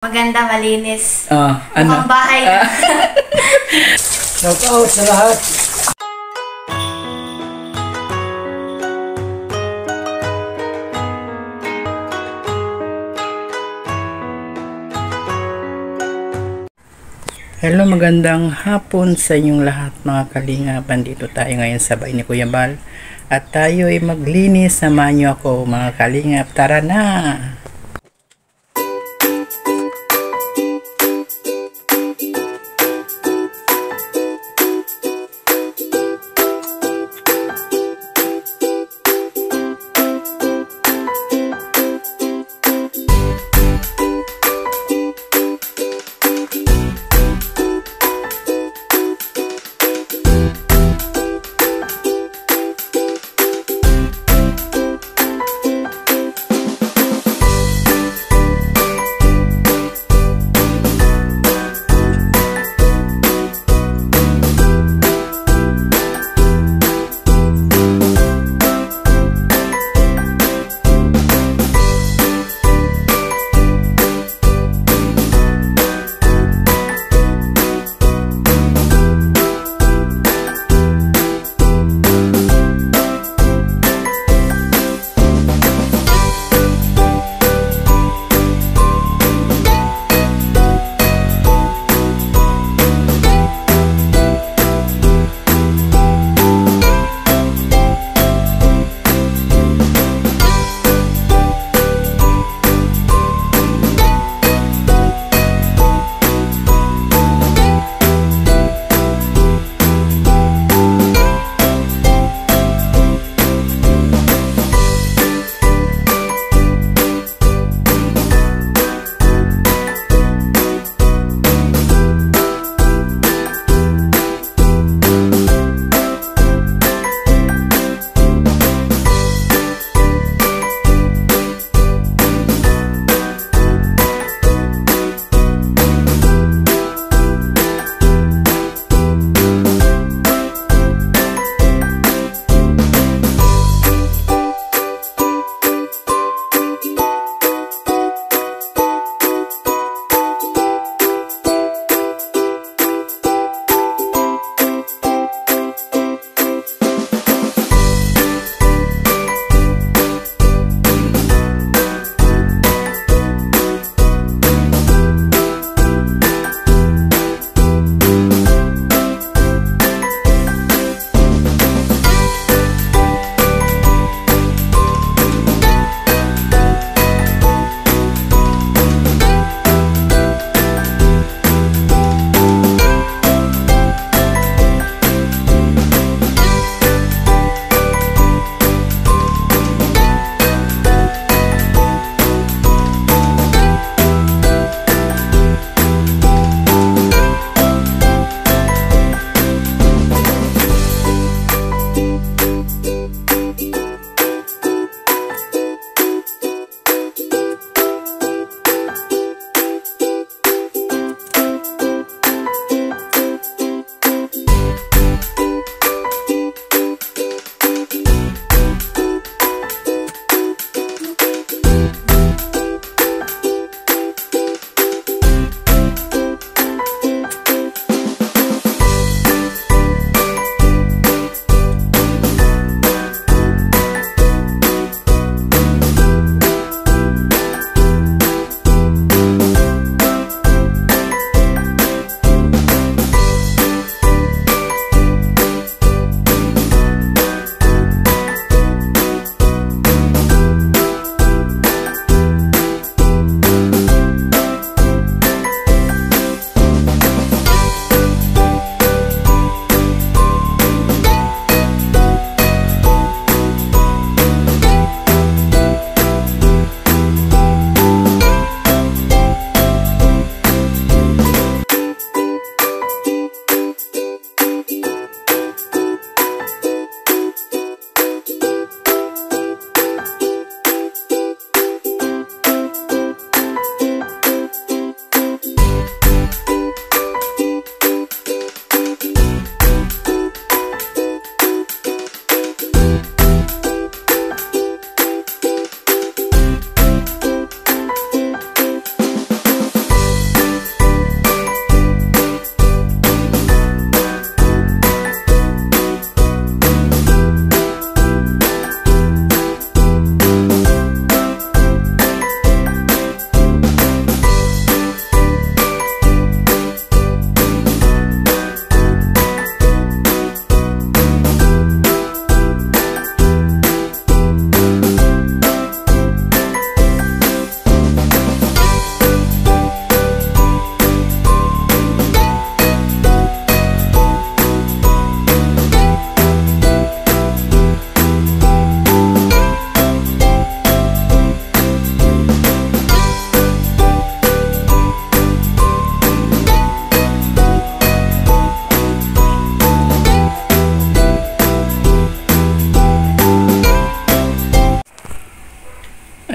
Maganda, malinis. Ano? Mukhang bahay na. Shout out sa lahat. Hello, magandang hapon sa inyong lahat mga kalingap. Andito tayo ngayon sa bahay ni Kuya Bal. At tayo ay maglinis. Samahan niyo ako mga kalingap. Tara na!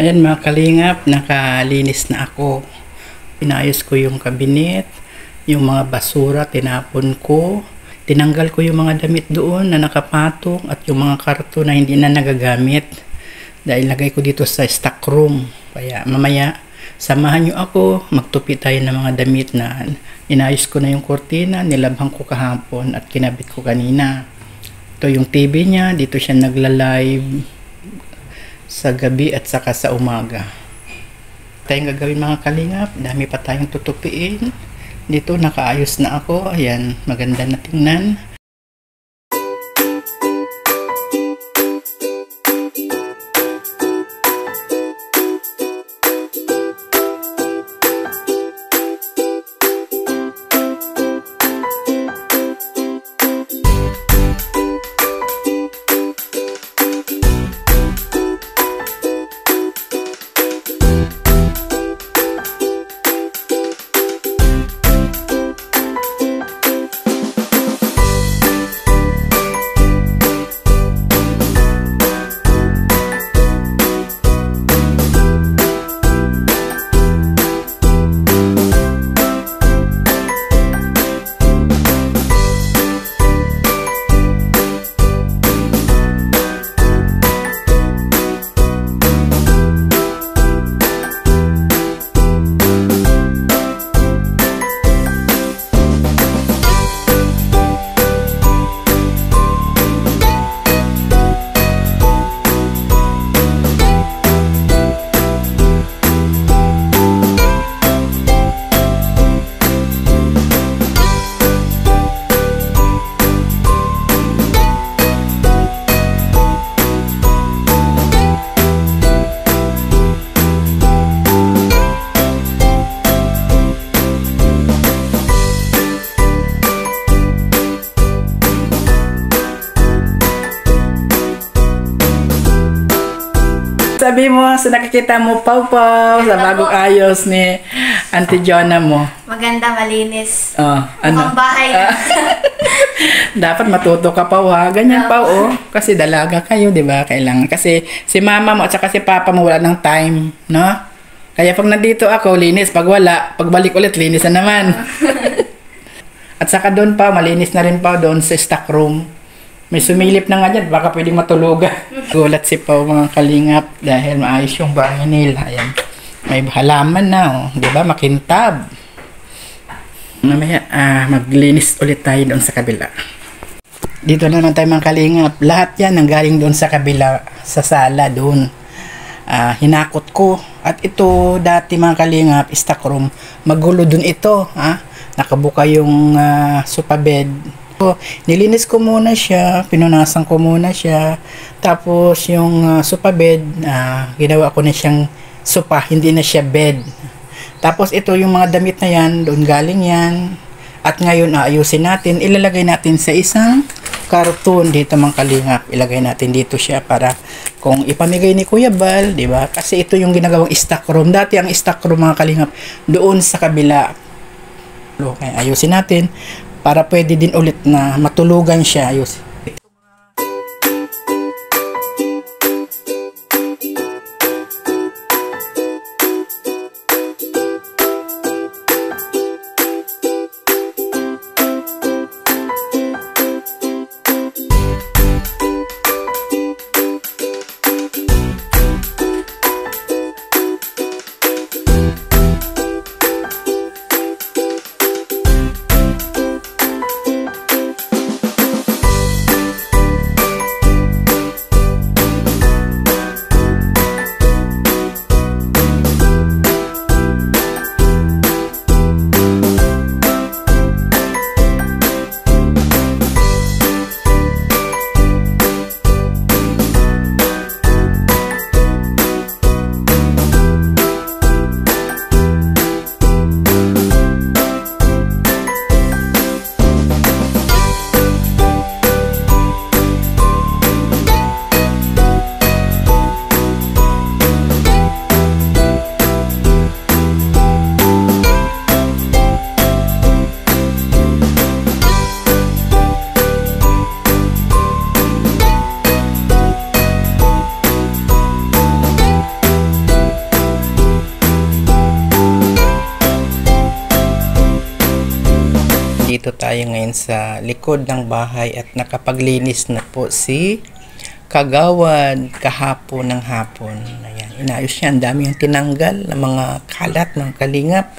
Ayan mga kalingap, nakalinis na ako. Pinayos ko yung kabinet, yung mga basura tinapon ko. Tinanggal ko yung mga damit doon na nakapatong at yung mga karton na hindi na nagagamit. Dahil lagay ko dito sa stock room. Kaya mamaya, samahan nyo ako, magtupi tayo ng mga damit na inayos ko na yung kortina, nilabhan ko kahapon at kinabit ko kanina. Ito yung TV niya, dito siya nagla-live sa gabi at saka sa umaga. Tayong gagawin mga kalingap, dami pa tayong tutupiin. Dito nakaayos na ako, ayan, maganda na tingnan. Sabi mo sa nakikita mo, Pau, sa bagong ayos ni Auntie Jonah mo. Maganda, malinis. Ano? Mukhang bahay na. Dapat matuto ka, Pau, ha? Ganyan, Pau, oh. Kasi dalaga kayo, di ba? Kailangan. Kasi si mama mo at saka si papa mo wala ng time, no? Kaya pag nandito ako, linis. Pag wala, pagbalik ulit, linis na naman. At saka doon, Pau, malinis na rin, Pau, doon sa stock room. May sumilip na nga dyan, baka pwedeng matulugan. Gulat si Pau mga kalingap dahil maayos yung bahay nila. Ayan. May halaman na, oh. Di ba? Makintab. Mamaya, maglinis ulit tayo doon sa kabila. Dito naman tayo mga kalingap. Lahat yan ang galing doon sa kabila, sa sala doon. Hinakot ko. At ito, dati mga kalingap, stock room. Magulo doon ito. Nakabuka yung sofa bed. Nilinis ko muna siya, pinunasan ko muna siya. Tapos yung sofa bed, ginawa ko na siyang sofa, hindi na siya bed. Tapos ito yung mga damit na yan, doon galing yan. At ngayon aayusin natin, ilalagay natin sa isang karton dito mga kalingap. Ilagay natin dito siya para kung ipamigay ni Kuya Bal, di ba? Kasi ito yung ginagawang stock room. Dati ang stock room mga kalingap doon sa kabila. Okay, ayusin natin para pwede din ulit na matulugan siya. Ayos. nandito tayo ngayon sa likod ng bahay at nakapaglinis na po si Kagawad kahapon ng hapon. Ayan, inayos niya. Ang dami yung tinanggal ng mga kalat ng kalingap.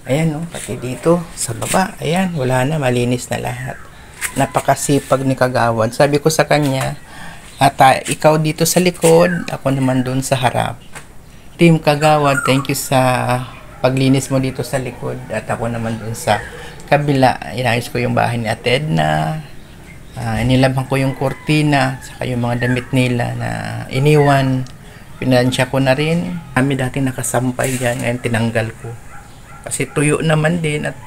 Ayan, no, pati dito sa baba. Ayan, wala na, malinis na lahat. Napakasipag ni Kagawad. Sabi ko sa kanya, ikaw dito sa likod, ako naman doon sa harap. Team Kagawad, thank you sa paglinis mo dito sa likod at ako naman dun sa kabila. Inayos ko yung bahay ni Ate Edna, inilabhan ko yung kurtina saka yung mga damit nila na iniwan, pinansya ko na rin. Kami dati nakasampay dyan, ngayon tinanggal ko kasi tuyo naman din at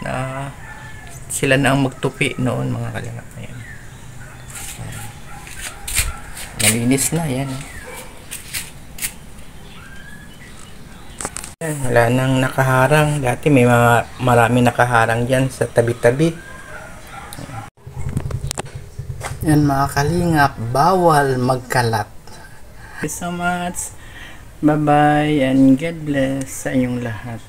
sila na ang magtupi noon, mga kalingap. Ayan. Malinis na yan. Wala nang nakaharang. Dati may marami nakaharang dyan sa tabi-tabi. Yan mga kalingap, bawal magkalat. Thank you so much. Bye-bye and God bless sa inyong lahat.